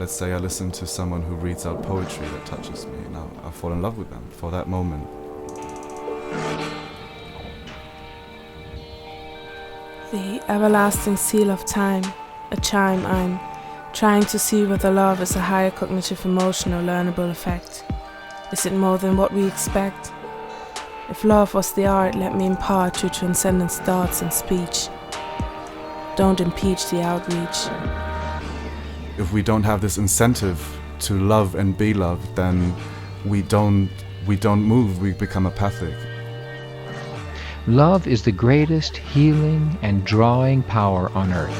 let's say I listen to someone who reads out poetry that touches me, and I fall in love with them for that moment. The everlasting seal of time, a chime I'm trying to see whether love is a higher cognitive emotion or learnable effect. Is it more than what we expect? If love was the art, let me impart to transcendence thoughts and speech. Don't impeach the outreach. If we don't have this incentive to love and be loved, then we don't move, we become apathic. Love is the greatest healing and drawing power on earth.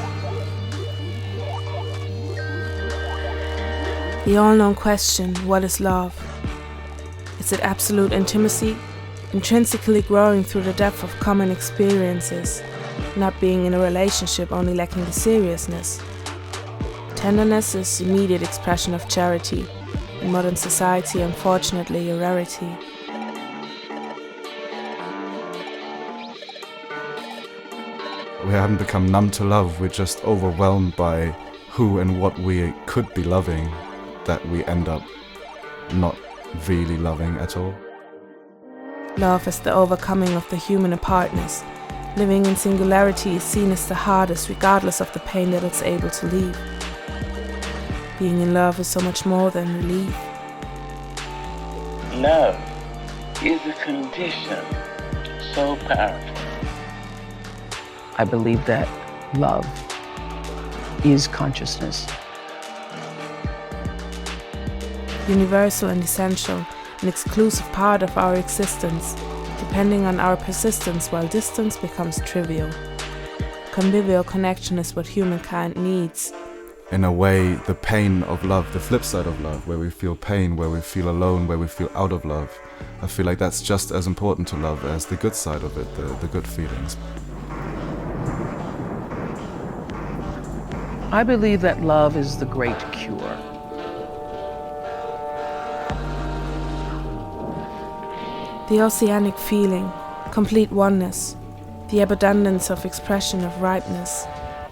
The all-known question, what is love? Is it absolute intimacy, intrinsically growing through the depth of common experiences, not being in a relationship only lacking the seriousness? Tenderness is immediate expression of charity, in modern society unfortunately a rarity. We haven't become numb to love, we're just overwhelmed by who and what we could be loving, that we end up not really loving at all. Love is the overcoming of the human apartness. Living in singularity is seen as the hardest, regardless of the pain that it's able to leave. Being in love is so much more than relief. Love is a condition so powerful. I believe that love is consciousness. Universal and essential, an exclusive part of our existence, depending on our persistence while distance becomes trivial. Convivial connection is what humankind needs. In a way, the pain of love, the flip side of love, where we feel pain, where we feel alone, where we feel out of love, I feel like that's just as important to love as the good side of it, the good feelings. I believe that love is the great cure. The oceanic feeling, complete oneness, the abundance of expression of ripeness,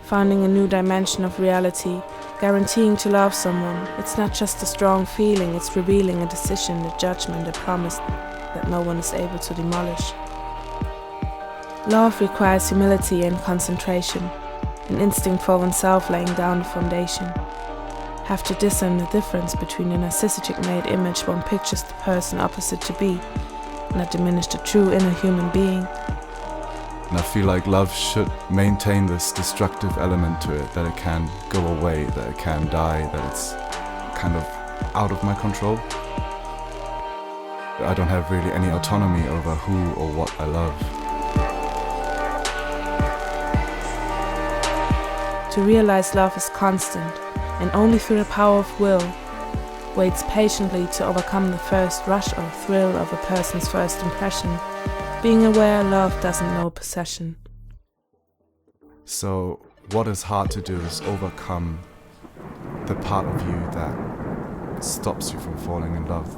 finding a new dimension of reality, guaranteeing to love someone. It's not just a strong feeling, it's revealing a decision, a judgment, a promise that no one is able to demolish. Love requires humility and concentration, an instinct for oneself laying down the foundation. Have to discern the difference between a narcissistic made image one pictures the person opposite to be, not diminish the true inner human being. And I feel like love should maintain this destructive element to it, that it can go away, that it can die, that it's kind of out of my control. I don't have really any autonomy over who or what I love. To realize love is constant, and only through the power of will, waits patiently to overcome the first rush or thrill of a person's first impression, being aware love doesn't know possession. So what is hard to do is overcome the part of you that stops you from falling in love.